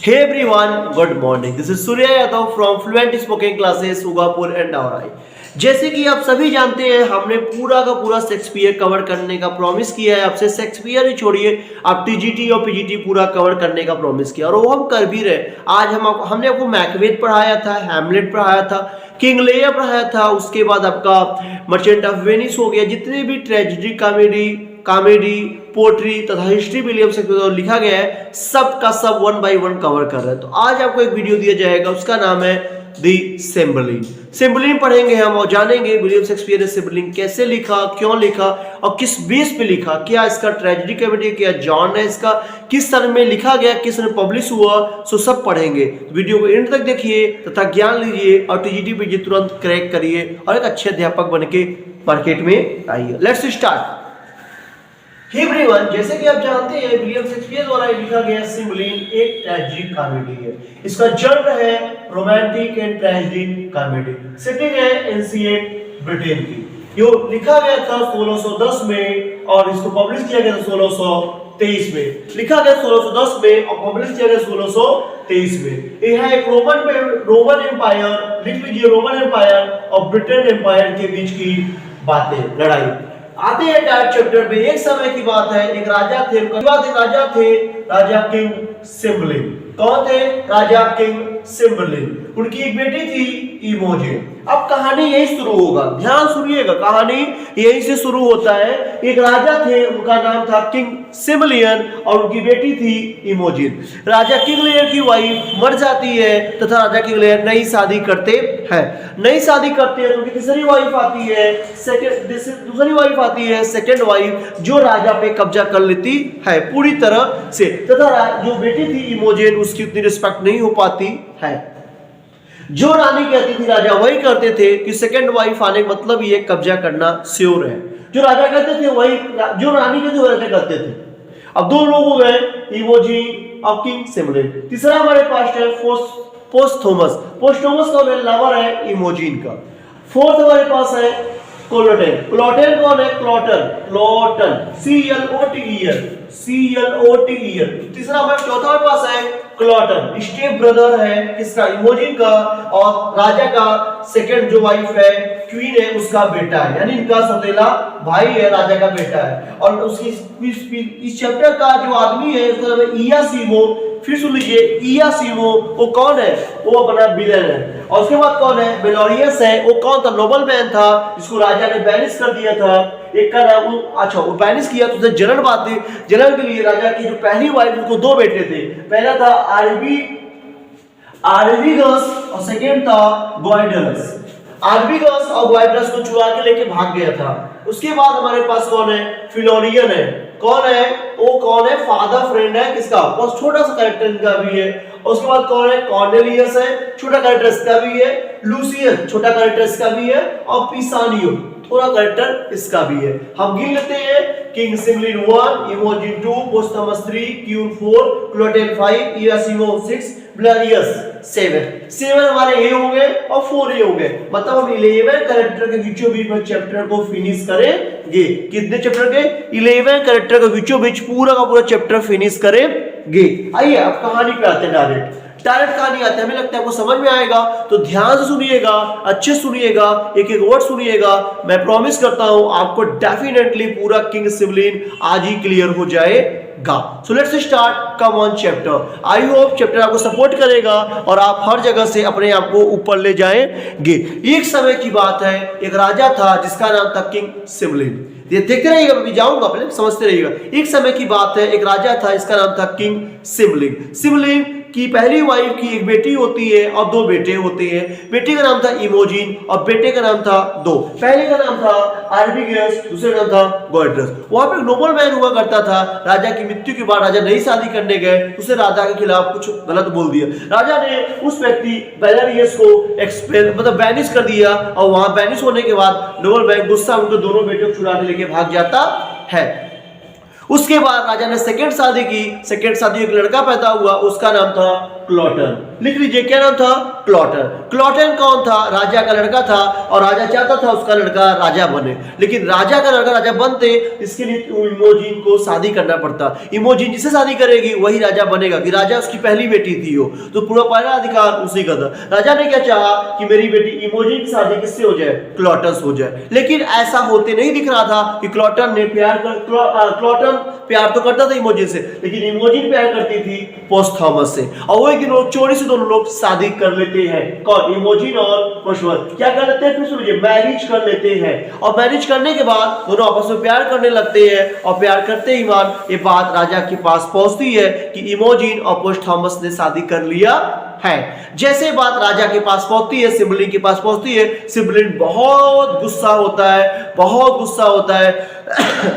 Hey everyone, good morning. This is Surya Yadav from Fluent Spoken Classes, Ugapur and Aurai. जैसे कि आप सभी जानते हैं, हमने पूरा का पूरा शेक्सपियर कवर करने का प्रॉमिस किया है आपसे। शेक्सपियर ही छोड़िए, आप टीजीटी और पीजीटी पूरा कवर करने का प्रॉमिस किया और वो हम कर भी रहे। आज हमने आपको मैकबेथ पढ़ाया था, हैमलेट पढ़ाया था, किंग लेयर पढ़ाया था, उसके बाद आपका मर्चेंट ऑफ वेनिस हो गया। जितने भी ट्रेजेडी, कॉमेडी, पोट्री तथा हिस्ट्री विलियम शेक्सपियर लिखा गया है, सब का सब वन बाय वन कवर कर रहे हैं। तो आज आपको एक वीडियो दिया जाएगा, उसका नाम है दी सिम्बलिन। सिम्बलिन पढ़ेंगे हम और जानेंगे विलियम शेक्सपियर ने सिम्बलिन कैसे लिखा, क्यों लिखा और किस बेस पे लिखा, क्या इसका ट्रेजेडी कॉमेडी, क्या जॉन है इसका, किस सन में लिखा गया, किस सन पब्लिश हुआ, सो सब पढ़ेंगे। वीडियो को एंड तक देखिए तथा ज्ञान लीजिए और टीजीटी पीजी तुरंत क्रैक करिए और एक अच्छे अध्यापक बनके मार्केट में आइए। Let's start. एवरीवन, जैसे कि आप जानते हैं, विलियम शेक्सपियर द्वारा लिखा गया सिम्बलिन एक ट्रेजिक कॉमेडी है। इसका जन्म है romantic and tragic comedy. Setting है एंशिएंट ब्रिटेन की। ये लिखा गया था 1610 में और इसको पब्लिश किया गया था 1623 में। लिखा गया 1610 में और पब्लिश किया गया 1623 में। यह है एक रोमन एम्पायर, लिख लीजिए, रोमन एम्पायर और ब्रिटेन एम्पायर के बीच की बातें, लड़ाई। आते हैं डायरेक्ट चैप्टर में। एक समय की बात है, एक राजा थे, राजा किंग सिम्बलिन। कौन थे? राजा किंग सिम्बलिन। उनकी एक बेटी थी इमोजिन। अब कहानी यही शुरू होगा, ध्यान सुनिएगा, कहानी यही से शुरू होता है। एक राजा थे, उनका नाम था किंग सिम्बलिन और उनकी बेटी थी इमोजिन। राजा किंग लेयर की वाइफ मर जाती है तथा राजा किंग लेयर नई शादी करते हैं। तो उनकी तीसरी वाइफ आती है, दूसरी वाइफ आती है, सेकंड वाइफ, जो राजा पे कब्जा कर लेती है पूरी तरह से। तथा जो बेटी थी इमोजिन, उसकी उतनी रिस्पेक्ट नहीं हो पाती है। जो रानी कहती थी राजा वही करते थे कि सेकंड वाइफ आने का मतलब ये कब्जा करना श्योर है। जो राजा कहते थे वही, जो रानी कहते थे राजा करते थे। अब दो लोग हो गए, इमोजिन और किंग सिम्बलिन। तीसरा हमारे पास है पोस्थोमस कौन है? लवर है इमोजिन का। फोर्थ हमारे पास है क्लोटेन कौन है? क्लोटन CLOTEN। तीसरा हमारे चौथा हमारे पास है क्लोटन, स्टेप ब्रदर है किसका? इमोजिन का, और राजा का सेकंड जो वाइफ है, क्वीन है, उसका बेटा है, यानी इनका सौतेला भाई है, राजा का बेटा है। और उसकी इस चैप्टर का जो आदमी है, उसका नाम है इयासीमो। फिर सुन लीजिए, इयासीमो वो कौन है? वो अपना विलेन है। और उसके बाद कौन है? बेलोरियस है। वो कौन था? नोबल मैन था, जिसको राजा ने बैनिश कर दिया था। एक का नाम वो बैनिश किया तो उसे जनरल के लिए राजा की जो पहली वाइफ, उनको दो बेटे थे। पहला था आर्विगस और सेकंड था ग्वाइडरस। आर्विगस और ग्वाइडरस को चुरा के लेके भाग गया था। उसके बाद हमारे पास कौन है? फिलोरियन है। कौन है वो? कौन है? फादर फ्रेंड है किसका? बहुत छोटा सा कैरेक्टर इनका भी है। और उसके बाद कौन है? कॉर्नेलियस है, छोटा कैरेक्टर इसका भी है। लूसियस, छोटा कैरेक्टर इसका भी है। और पिसानियो, थोड़ा कैरेक्टर इसका भी है। हम गिन लेते हैं, किंग सिम्बलिन 1, इमोजिन 2, पोस्थोमस 3, क्वीन 4, क्लोटेन 5, इयासीमो 6, बेलोरियस 7 हमारे ये हो गए और 4 ये हो गए। मतलब हम 11 कैरेक्टर के बीचों बीच में चैप्टर को फिनिश करेंगे। कितने चैप्टर के? 11 कैरेक्टर के बीचों बीच पूरा का पूरा चैप्टर फिनिश करेंगे। आइए अब कहानी पे आते हैं। डायरेक्ट कहानी आते हैं। हमें लगता है आपको समझ में आएगा, तो ध्यान से सुनिएगा, अच्छे सुनिएगा, एक एक वर्ड सुनिएगा। मैं प्रॉमिस करता हूं आपको डेफिनेटली पूरा किंग सिम्बलिन आज ही क्लियर हो जाएगा। So let's start, come on chapter. I hope chapter आपको सपोर्ट करेगा और आप हर जगह से अपने आप को ऊपर ले जाएंगे। एक समय की बात है, एक राजा था जिसका नाम था किंग सिम्बलिन। ये देखते रहिएगा, मैं भी जाऊंगा, पहले समझते रहिएगा। एक समय की बात है, एक राजा था, इसका नाम था किंग सिम्बलिन की पहली वाइफ की एक बेटी होती है और दो बेटे होते हैं। बेटे का नाम था इमोजिन और बेटे का नाम था पहले का नाम था आर्विगस, दूसरे का नाम था ग्वाइडरस। वहां पे नोबल मैन हुआ करता था। राजा की मृत्यु के बाद राजा नई शादी करने गए, उसने राजा के खिलाफ कुछ गलत बोल दिया। राजा ने उस व्यक्ति बेलोरियस को मतलब बैनिश कर दिया और वहां बैनिश होने के बाद नोबल मैन गुस्सा उनके दोनों बेटों को छुड़ा के लेके भाग जाता है। उसके बाद राजा ने सेकंड शादी की। सेकंड शादी एक लड़का पैदा हुआ, उसका नाम था क्लॉटन। लिख लीजिए क्या नाम था? क्लॉटन। क्लॉटन कौन था? राजा का लड़का था और राजा चाहता था उसका लड़का राजा बने, लेकिन राजा का लड़का राजा बनते इसके लिए इमोजिन को शादी करना पड़ता। इमोजिन जिसे शादी करेगी वही राजा बनेगा, कि राजा उसकी पहली बेटी थी वो, तो पूरा पहला अधिकार उसी का था। राजा ने क्या चाहा कि मेरी बेटी इमोजिन की शादी किससे हो जाए? क्लॉटन से हो जाए। लेकिन ऐसा होते नहीं दिख रहा था कि क्लॉटन क्लॉटन प्यार तो करता था इमोजिन से, लेकिन इमोजिन प्यार करती थी पोस्थोमस से, और वो एक दिन चोरी से दोनों लोग शादी कर लेते हैं। कौन? इमोजिन और पोस्थोमस क्या कर लेते हैं? फिर सुनिए, मैरिज कर लेते हैं, और मैरिज करने के बाद दोनों आपस में प्यार करने लगते हैं, और प्यार करते ही मान ये बात राजा के पास पहुंचती है कि इमोजिन और पोस्थोमस ने शादी कर लिया है। जैसे बात राजा के पास पहुंचती है, सिबलिन के पास पहुंचती है, सिबलिन बहुत गुस्सा होता है, बहुत गुस्सा होता है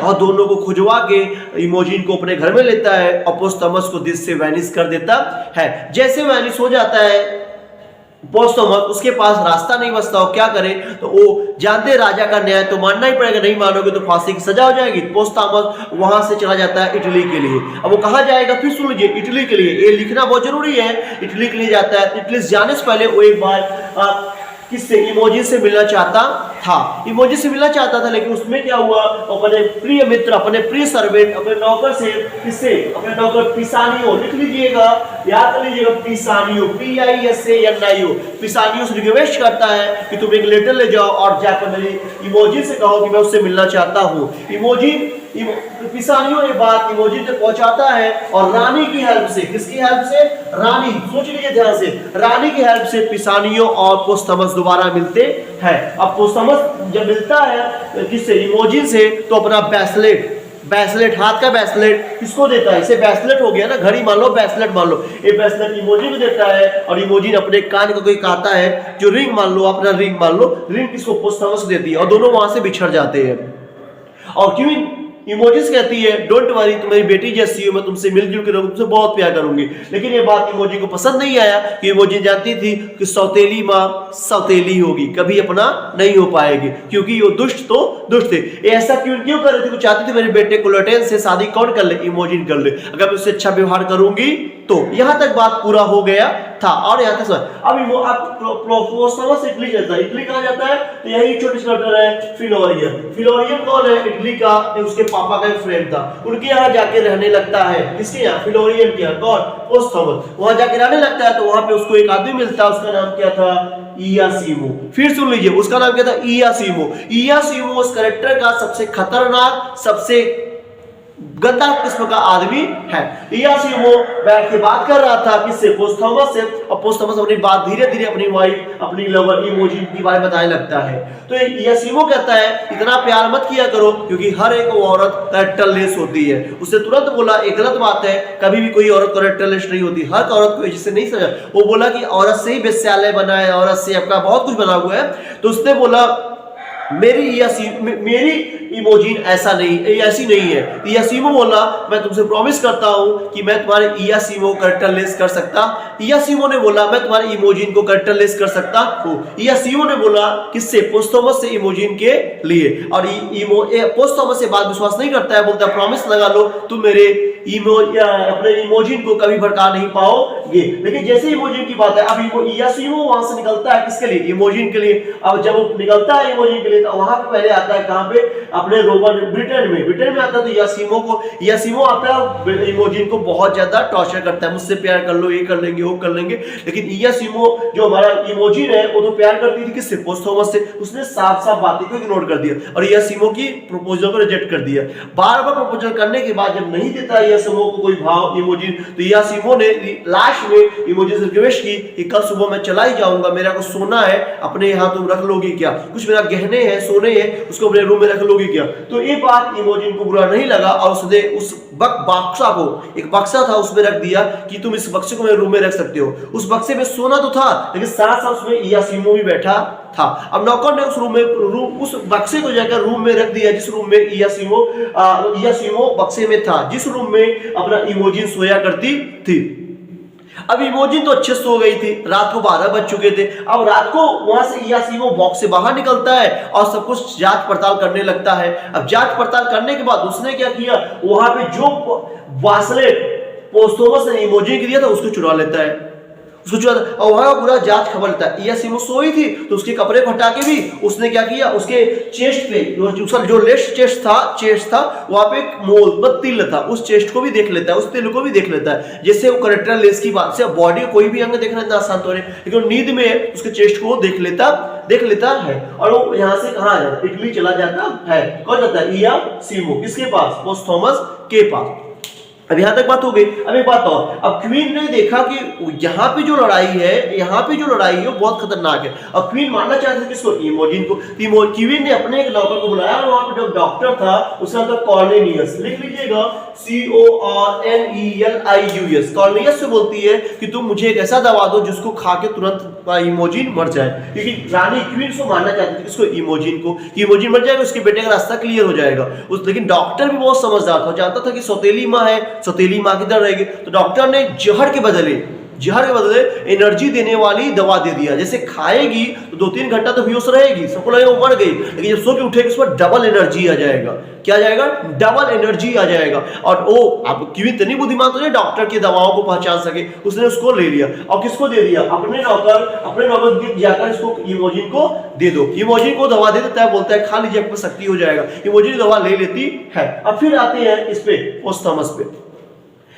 और दोनों को खुजवा के इमोजिन को अपने घर में लेता है और पोस्थोमस को दिस से वैनिश कर देता है। जैसे वैनिश हो जाता है पोस्थोमस, उसके पास रास्ता नहीं बचता, हो क्या करे, तो वो जानते राजा का न्याय तो मानना ही पड़ेगा, नहीं मानोगे तो फांसी की सजा हो जाएगी। पोस्थोमस वहां से चला जाता है इटली के लिए। अब वो कहां जाएगा? फिर सुन लीजिए, इटली के लिए, ये लिखना बहुत जरूरी है। इटली के लिए जाता है। इटली जाने से पहले वो एक बार किससे? इमोजिन से मिलना चाहता था। इमोजिन से मिलना चाहता था, लेकिन उसमें क्या हुआ, अपने प्रिय मित्र, अपने प्रिय सर्वेंट, अपने नौकर से, किससे? अपने नौकर पिसानियो, लिख लीजिएगा, याद कर लीजिएगा, पिसानियो, PISANIO, पिसानियो से रिक्वेस्ट करता है कि तुम एक लेटर ले जाओ और जाकर मेरी इमोजिन से कहो कि मैं उससे मिलना चाहता हूँ। इमोजिन पिसानियो ये बात इमोजिन तक पहुंचाता है, और रानी की हेल्प से, किसकी हेल्प से? रानी, सोच लीजिए ध्यान से, रानी की हेल्प से पिसानियो और पोस्थोमस दोबारा मिलते हैं। अब पोस्थोमस जब मिलता है किससे? इमोजिन से, तो अपना ब्रेसलेट, हाथ का ब्रेसलेट किसको देता है? इसे ब्रेसलेट हो गया ना, घड़ी मान लो, ब्रेसलेट मान लो, ये ब्रेसलेट इमोजिन को देता है, और इमोजिन अपने कान का कोई कहता है जो रिंग मान लो, अपना रिंग मान लो, रिंग किसको? पोस्थोमस को देती है, और दोनों वहां से बिछड़ जाते हैं। और क्यों इमोजिस कहती है डोंट वरी, तुम्हारी बेटी जैसी हो, मैं तुमसे मिलजुल के रहूंगी, तुमसे बहुत प्यार करूंगी। लेकिन ये बात इमोजी को पसंद नहीं आया, कि इमोजी जानती थी कि सौतेली माँ सौतेली होगी, कभी अपना नहीं हो पाएगी, क्योंकि वो दुष्ट तो दुष्ट थे। ऐसा क्यों क्यों कर रहे थे? वो चाहती थी मेरे बेटे क्लोटेन से शादी कौन कर ले? इमोजिन कर ले, अगर मैं उससे अच्छा व्यवहार करूंगी तो। यहां तक बात पूरा हो गया था, और यहां तक अब पोस्थोमस इटली जाता है। इटली कहां जाता है? तो यही छोटी स्कल्पचर है फिलोरियन। फिलोरियन कौन है? इटली का, उसके पापा का एक फ्रेंड था, उनके यहाँ जाके रहने लगता है। किसके यहाँ? फिलोरियन के यहाँ। कौन? पोस्थोमस। वहां जाके रहने लगता है, तो वहां पे उसको एक आदमी मिलता है, उसका नाम क्या था? इयासीमो। फिर सुन लीजिए, उसका नाम क्या था? इयासीमो। इयासीमो उस कैरेक्टर का सबसे खतरनाक, सबसे गंदा किस्म का आदमी है। इयासीमो बैठ के बात कर रहा था किससे? पोस्थोमस से, और पोस्थोमस अपनी बात धीरे धीरे अपनी वाइफ, अपनी लवर इमोजिन के बारे में बताने लगता है। तो इयासीमो कहता है इतना प्यार मत किया करो, क्योंकि हर एक औरत कैरेक्टरलेस होती है। उसने तुरंत बोला एक गलत बात है, कभी भी कोई औरत कैरेक्टरलेस नहीं होती, हर औरत को जिससे नहीं समझा। वो बोला कि औरत से ही वेश्यालय बना है, औरत से आपका बहुत कुछ बना हुआ है। तो उसने बोला मेरी इमोजिन ऐसा नहीं, ऐसी नहीं है। इयासीमो बोला मैं तुमसे प्रॉमिस करता हूं कि मैं तुम्हारे इयासीमो को कैरेक्टरलेस कर सकता। इयासीमो ने बोला मैं तुम्हारे इमोजिन को कैरेक्टरलेस कर सकता हूं। इयासीमो ने बोला किससे? पोस्थोमस से इमोजिन के लिए। और पोस्थोमस से बात विश्वास नहीं करता है, बोलता प्रॉमिस लगा लो तुम मेरे अपने इमोजिन को कभी भड़का नहीं पाओगे। लेकिन जैसे इमोजिन की बात है, अब इयासीमो वहां से निकलता है किसके लिए? इमोजिन के लिए। अब जब वो निकलता है इमोजिन के लिए, तो वहां पे पहले आता है कहां पे? अपने रोमन ब्रिटेन में आता है। तो इयासीमो आता है, इमोजिन को बहुत ज्यादा टॉर्चर करता है, मुझसे प्यार कर लो, ये कर लेंगे, वो कर लेंगे। लेकिन इयासीमो जो हमारा इमोजिन है, वो तो प्यार करती थी किससे? पोस्थोमस से। उसने साफ साफ बातें को इग्नोर कर दिया और इयासीमो की प्रपोजल को रिजेक्ट कर दिया। बार बार प्रपोजल करने के बाद जब नहीं देता इयासीमो को कोई भाव इमोजिन, तो इयासीमो ने लास्ट में इमोजिन से रिक्वेस्ट की कि कल सुबह मैं चला ही जाऊंगा, मेरा को सोना है, अपने यहाँ तुम रख लोगी क्या? कुछ मेरा गहने हैं, सोने हैं, उसको अपने रूम में रख लोगी क्या? तो ये बात इमोजिन को बुरा नहीं लगा, और उसने उस बक्सा को, एक बक्सा था उसमें रख दिया कि तुम इस बक्से को मेरे रूम में रख सकते हो। उस बक्से में सोना तो था, लेकिन साथ साथ उसमें इयासीमो भी बैठा था। अब नौकर ने उस बक्से को जाकर रूम में रख दिया, जिस रूम में इयासीमो बक्से में था, जिस रूम में अपना इमोजिन सोया करती थी। अब इमोजिन तो अच्छे सो गई थी, रात को 12 बज चुके थे। अब रात को वहां से इयासीमो बॉक्स से बाहर निकलता है और सब कुछ जांच पड़ताल करने लगता है। अब जांच पड़ताल करने के बाद उसने क्या किया, वहां पे जो ब्रेसलेट पोस्थोमस ने इमोजिन के दिया था उसको चुरा लेता है। उसको चुरा और वहां पूरा जांच खबर लेता है। इयासीमो सोई थी तो उसके कपड़े को हटा के भी उसने क्या किया, उसके चेस्ट पे उसका जो लेफ्ट चेस्ट था वहां पे एक मोल तिल था, उस चेस्ट को भी देख लेता है, उस तिल को भी देख लेता है। जैसे वो करेक्टर लेंस की बात से बॉडी का कोई भी अंग देखना इतना आसान तो नहीं, लेकिन नींद में उसके चेस्ट को देख लेता है और वो यहाँ से कहाँ आ जाता है, इटली चला जाता है। कौन जाता है, इयासीमो किसके पास, पोस्थोमस के पास। अब यहां तक बात हो गई। अब एक बात और, अब क्वीन ने देखा कि यहाँ पे जो लड़ाई है वो बहुत खतरनाक है। अब क्वीन मारना चाहती थी किसको, इमोजिन को। क्वीन ने अपने एक नौकर को बुलाया और वहां पे जो डॉक्टर था उसका नाम था कॉर्नेलियस, लिख लीजिएगा CORNELIUS। कॉर्नेलियस से बोलती है कि तुम मुझे एक ऐसा दवा दो जिसको खा के तुरंत इमोजिन मर जाए, क्योंकि रानी क्वीन को मारना चाहती थी इसको, इमोजिन को, इमोजिन मर जाएगा, उसके बेटे का रास्ता क्लियर हो जाएगा। लेकिन डॉक्टर भी बहुत समझदार था, जानता था कि सौतेली माँ है, सौतेली माँ किधर रहेगी, तो डॉक्टर ने जहर के बदले एनर्जी देने वाली दवा दे दिया। जैसे खाएगी तो 2-3 घंटा तो बेहोश रहेगी, सबको लगेगा वो मर गई, लेकिन जब सो के उठेगी उसमें डबल एनर्जी आ जाएगा। क्या आ जाएगा, डबल एनर्जी आ जाएगा। और वो अब क्यों इतनी बुद्धिमान तो नहीं डॉक्टर की दवाओं को पहचान सके, उसने उसको ले लिया और किसको दे दिया, अपने नौकर जाकर इसको इमोजिन को दे दो। इमोजिन को दवा दे देता है, बोलता है खा लीजिए आपको शक्ति हो जाएगा। इमोजिन दवा ले लेती है। अब फिर आते हैं इस पे पोस्थोमस पे।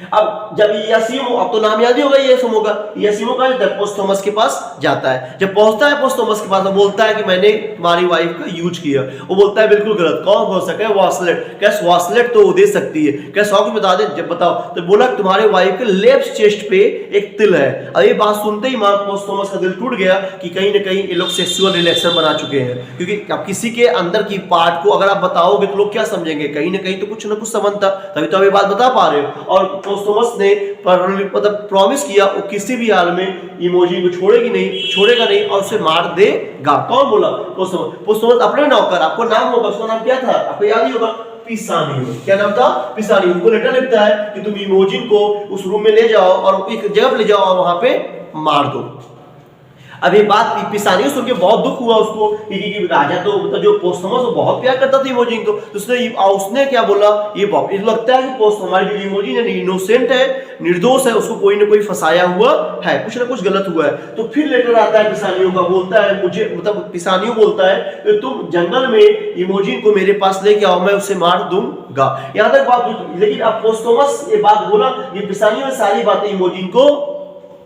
अब जब इयासीमो, अब तो नाम याद ही होगा इयासीमो का, इयासीमो का पोस्थोमस के पास जाता है। जब पहुंचता है पोस्थोमस के पास तो बोलता है कि मैंने तुम्हारी वाइफ का यूज किया। वो बोलता है बिल्कुल गलत, कौन हो सके वासलेट, क्या वासलेट तो दे सकती है, क्या 100 की बता दे, जब बताओ। तो बोला तुम्हारे वाइफ के लेफ्ट चेस्ट पे एक तिल है। अब ये बात सुनते ही मां पोस्थोमस का दिल टूट गया कि कहीं ना कहीं ये लोग सेक्सुअल रिलेशन बना चुके हैं, क्योंकि अब किसी के अंदर की पार्ट को अगर आप बताओगे तो लोग क्या समझेंगे, कहीं ना कहीं तो कुछ ना कुछ संबंध था, तभी तो आप ये बात बता पा रहे हो। और पोस्थोमस ने मतलब प्रॉमिस किया वो किसी भी हाल में इमोजिन को छोड़ेगा नहीं और उसे मार देगा। कौन बोला, पोस्थोमस अपने नौकर, आपको नाम होगा, उसका नाम क्या था आपको याद ही होगा, पिसानियो। क्या नाम था, पिसानियो। उनको लेटर लिखता है कि तुम इमोजिन को उस रूम में ले जाओ और एक जगह पे ले जाओ और वहां पे मार दो। अब ये बात पिसानियो सुन के बहुत दुख हुआ उसको, क्योंकि राजा तो मतलब जो पोस्थोमस वो बहुत प्यार करता था इमोजिन को, तो उसने क्या बोला, ये लगता है कि हमारी जो इमोजिन है इनोसेंट है, निर्दोष है, उसको कोई ना कोई फंसाया हुआ है, कुछ ना कुछ गलत हुआ है। तो फिर लेटर आता है पिसानियो का, बोलता है मुझे मतलब पिसानियो बोलता है कि तुम जंगल में इमोजिन को मेरे पास लेके आओ, मैं उसे मार दूंगा। यहां तक बात, लेकिन अब पोस्थोमस ये बात बोला, ये पिसानियो ने सारी बातें इमोजिन को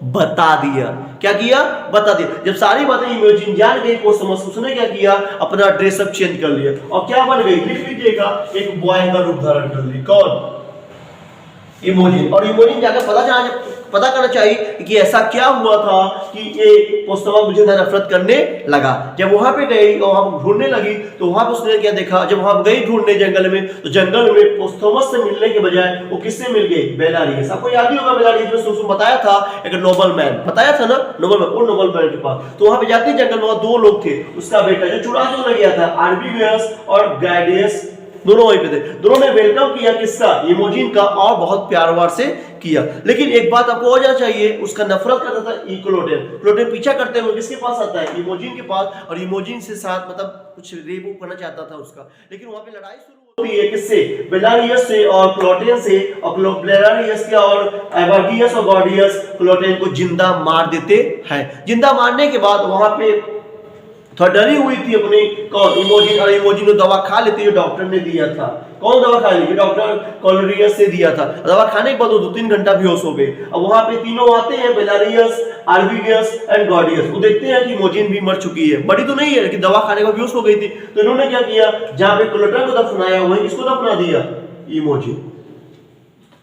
बता दिया। क्या किया, बता दिया। जब सारी बातें इमोजिन जान गई पोस्थोमस, उसने क्या किया, अपना ड्रेसअप चेंज कर लिया और क्या बन गई, लिख लीजिएगा, एक बॉय का रूप धारण कर ली। कौन, इमोजिन। और इमोजिन जाकर पता करना चाहिए कि ऐसा क्या हुआ था कि ये पोस्थोमस मुझे नफरत करने लगा। जब वहां पे गई और वहां ढूंढने लगी तो वहां पे उसने क्या देखा, जब वहां गई ढूंढने जंगल में, तो जंगल में पोस्थोमस से मिलने के बजाय वो किससे मिल गई, बेलारियस। आपको याद ही होगा बेलारियस में बताया था, एक नोबल मैन बताया था ना, नोबल मैन, वो नोबल मैन के पास। तो वहां पे जाते जंगल में 2 लोग थे, उसका बेटा जो चुरा के गया था, आर्बिगस और ग्लैडियस, दोनों वहीं पे थे। दोनों ने वेलकम किया किसका, इमोजिन का, और बहुत प्यार वार से किया। लेकिन एक बात आपको हो जाना चाहिए, उसका नफरत करता था क्लोटेन। क्लोटेन पीछा करते हुए किसके पास आता है, इमोजिन के पास, और इमोजिन से साथ मतलब कुछ रेप करना चाहता था उसका। लेकिन वहां पे लड़ाई शुरू होती है किससे, बेलारियस से और क्लोटेन से। और बेलारियस क्या और एबार्डियस और गॉर्डियस क्लोटेन को जिंदा मार देते हैं। जिंदा मारने के बाद वहां पे थोड़ा डरी हुई थी अपनी कौन, इमोजिन, और इमोजिन को दवा खा लेती जो डॉक्टर ने दिया था। कौन दवा खा ली, डॉक्टर कॉलोरियस से दिया था। दवा खाने के बाद वो 2-3 घंटा बेहोश हो गए। अब वहां पे तीनों आते हैं, बेलारियस, आर्बिगस एंड गॉर्डियस। वो देखते हैं कि इमोजिन भी मर चुकी है, बड़ी तो नहीं है लेकिन दवा खाने के बाद बेहोश हो गई थी। तो इन्होंने क्या किया, जहां पे क्लोटेन को दफनाया वहीं किसको दफना दिया, इमोजिन।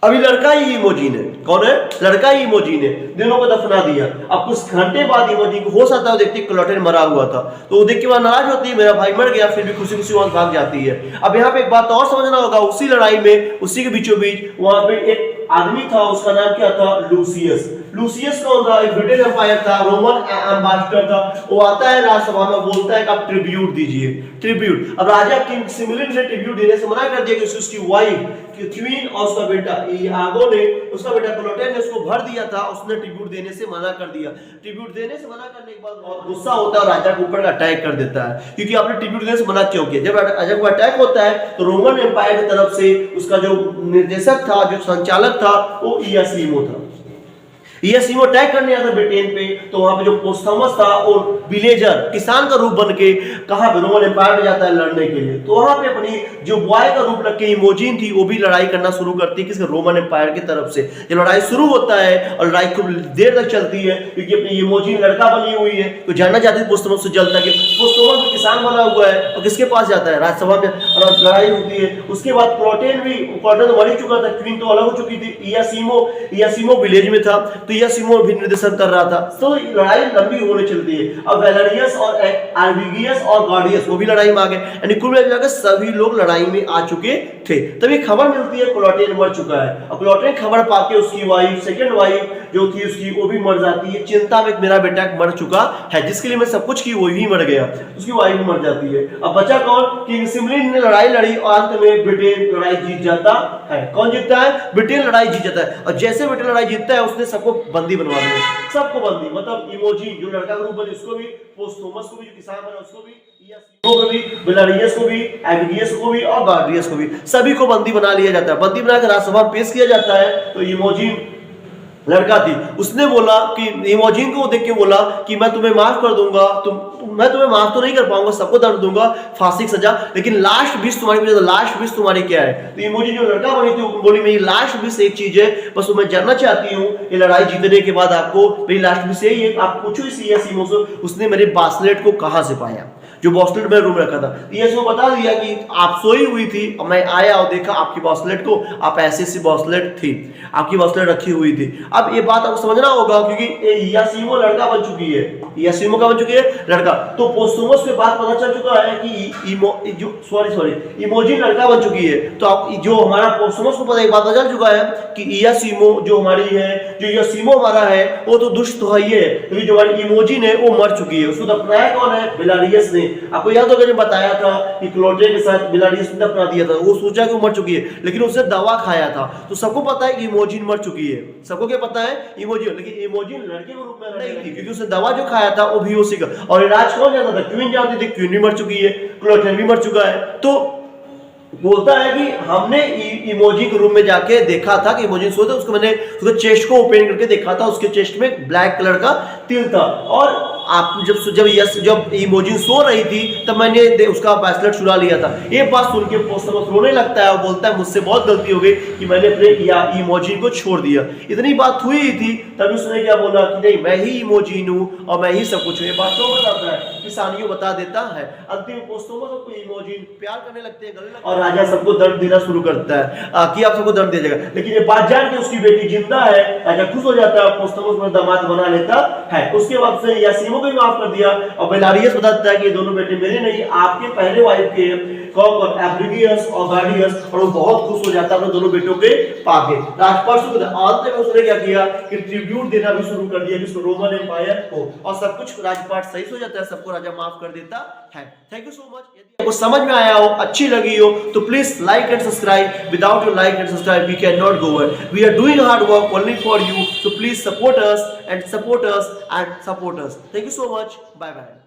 अभी लड़का ही इमोजिन है, कौन है, लड़का ही इमोजिन है, दोनों को दफना दिया। अब कुछ घंटे बाद इमोजिन को होश आता है, देखती क्लोटेन मरा हुआ था, तो वो देख के वहां नाराज होती है, मेरा भाई मर गया, फिर भी खुशी खुशी वहां भाग जाती है। अब यहाँ पे एक बात और समझना होगा, उसी लड़ाई में, उसी के बीचों बीच वहां पे एक आदमी था, उसका नाम क्या था, लूसियस। लूसियस कौन था, एक ब्रिटिश एम्पायर था, रोमन एम्बेसडर था। वो आता है राजसभा में, बोलता है कि आप ट्रिब्यूट दीजिए, ट्रिब्यूट। अब राजा किंग सिमिलिन ने ट्रिब्यूट देने से मना कर दिया कि उसकी वाइफ क्वीन और उसका बेटा इयागो ने, उसका बेटा क्लोटेन ने उसको भर दिया था, उसने ट्रिब्यूट देने से मना कर दिया। ट्रिब्यूट देने से मना करने के बाद बहुत गुस्सा होता है और राजा के ऊपर अटैक कर देता है, क्योंकि आपने ट्रिब्यूट देने से मना क्यों किया। जब अटैक होता है तो रोमन एम्पायर की तरफ से उसका जो निर्देशक था, जो संचालक था, वो इयासीमो था। इयासीमो अटैक करने आता ब्रिटेन पे, तो वहां पे जो पोस्थोमस था और विलेजर किसान का रूप बन के कहां पे रोमन एम्पायर में जाता है लड़ने के लिए। तो वहां पे अपनी जो बॉय का रूप रख के इमोजिन थी वो भी लड़ाई करना शुरू करती है किसके, रोमन एम्पायर की तरफ से। ये लड़ाई शुरू होता है और लड़ाई खूब देर तक चलती है क्योंकि अपनी इमोजिन लड़का बनी हुई है, तो जानना चाहती है पोस्थोमस से जल तक। पोस्थोमस भी किसान बना हुआ है और किसके पास जाता है, राज्यसभा में, और लड़ाई होती है। उसके बाद क्लोटेन तो मर ही चुका था, क्वीन तो अलग हो चुकी थी। इयासीमो विलेज में था, तो इयासीमो भी निर्देशन कर रहा था। तो लड़ाई लंबी होने चलती है। अब वैलेरियस और आर्विगियस और गार्डियस वो भी लड़ाई में आ गए, यानी कुल मिलाकर सभी लोग लड़ाई में आ चुके थे। तभी खबर मिलती है क्लोटेन मर चुका है। अब क्लोटेन खबर पाके उसकी वाइफ, सेकंड वाइफ जो थी उसकी, वो भी मर जाती है। चिंता में मेरा बेटा मर चुका है, जिसके लिए मैं सब कुछ की वो ही मर गया, उसकी वाइफ भी मर जाती है। अब बचा कौन, किंग सिमलिन ने लड़ाई लड़ी और अंत में ब्रिटेन लड़ाई जीत जाता है। कौन जीतता है, ब्रिटेन लड़ाई जीत जाता है। और जैसे ब्रिटेन लड़ाई जीतता है उसने सबको बंदी बनवा दिया, सबको बंदी, मतलब इमोजिन जो लड़का का रूप बने उसको भी, पोस्थोमस को भी जो किसान बना उसको भी, इयासीमो को भी, वेलेरियस को भी, एविगियस को भी और गार्डियस को भी, सभी को बंदी बना लिया जाता है। बंदी बनाकर राज्यसभा में पेश किया जाता है। तो इमोजिन लड़का थी, उसने बोला कि इमोजिन को देख के बोला कि मैं तुम्हें माफ कर दूंगा, मैं तुम्हें माफ तो नहीं कर पाऊंगा, सबको दर्द दूंगा, फांसी की सजा, लेकिन लास्ट विश तुम्हारी, लास्ट विश तुम्हारी क्या है। तो इमोजिन जो लड़का बनी थी वो बोली मेरी लास्ट विश एक चीज है, बस मैं जानना चाहती हूँ ये लड़ाई जीतने के बाद आपको मेरी लास्ट विश यही है, आप पूछो इस इयासीमो से उसने मेरे बास्लेट को कहां से पाया, जो बॉस्लेट में रूम रखा था। इयासीमो बता दिया कि आप सोई हुई थी और मैं आया और देखा आपकी बॉस्लेट को, आप ऐसी बॉस्लेट थी, आपकी बॉस्लेट रखी हुई थी। अब ये बात आपको समझना होगा क्योंकि इयासीमो लड़का बन चुकी है, इयासीमो का बन चुकी है लड़का, तो पोस्थोमस पे बात पता चल चुका है कि इमोजिन लड़का बन चुकी है। तो आप जो हमारा पोस्थोमस को पता एक बात चल चुका है कि इयासीमो जो हमारी है, जो इयासीमो हमारा है वो तो दुष्ट तो है ही है, क्योंकि जो हमारी इमोजिन है वो मर चुकी है। उसको दफनाया कौन है, वेलेरियस ने। आपको याद होगा जब बताया था कि क्लोटेन के साथ वेलेरियस ने दफना दिया था, वो सोचा कि वो मर चुकी है, लेकिन उसने दवा खाया था। तो सबको पता है कि इमोजिन मर चुकी है, सबको क्या पता है, इमोजिन। लेकिन इमोजिन लड़के के रूप में नहीं थी क्योंकि उसने दवा जो खाया था वो भी उसी का। और राज कौन जानता था, क्वीन जानती थी, क्वीन भी मर चुकी है, क्लोटेन भी मर चुका है। तो बोलता है कि हमने इमोजी के रूम में जाके देखा था कि इमोजी सोता, उसको मैंने उसके चेस्ट को ओपन करके देखा था, उसके चेस्ट में ब्लैक कलर का तिल था। और आप जब इमोजी सो रही थी तब मैंने उसका ब्रेसलेट चुरा लिया था। ये बात सुन के पोस्थोमस रोने लगता है और बोलता है मुझसे बहुत गलती हो गई कि मैंने अपने इमोजी को छोड़ दिया। इतनी बात हुई थी तब उसने क्या बोला कि नहीं मैं ही इमोजी हूं और मैं ही सब कुछ हूं। ये बात तो बताता है, किसानियों बता देता है। अंतिम पोस्थोमस को इमोजी प्यार करने लगते हैं, और राजा सबको दर्द देना शुरू करता है कि आप सबको दर्द दे जाएगा। लेकिन ये बात जान के उसकी बेटी जिंदा है, राजा खुश हो जाता है, पोस्थोमस को दामाद बना लेता है। उसके बाद से इयासीमो को भी माफ कर दिया और वेलेरियस बताता है कि ये दोनों बेटे मेरे नहीं, आपके पहले वाइफ के, कौन, एब्रिगियस और गार्डियस। और वो बहुत खुश हो जाता है अपने दोनों बेटों के पाके। राजपाट शुरू अंत में उसने क्या किया कि ट्रिब्यूट देना भी शुरू कर दिया कि रोमन एम्पायर को, और सब कुछ राजपाट सही हो जाता है, सबको राजा माफ कर देता है। Thank you so much. यदि आपको समझ में आया हो, अच्छी लगी हो, तो please like and subscribe. Without your like and subscribe we can not go ahead. We are doing hard work only for you, so please support us and support us and support us. Thank you so much. Bye bye.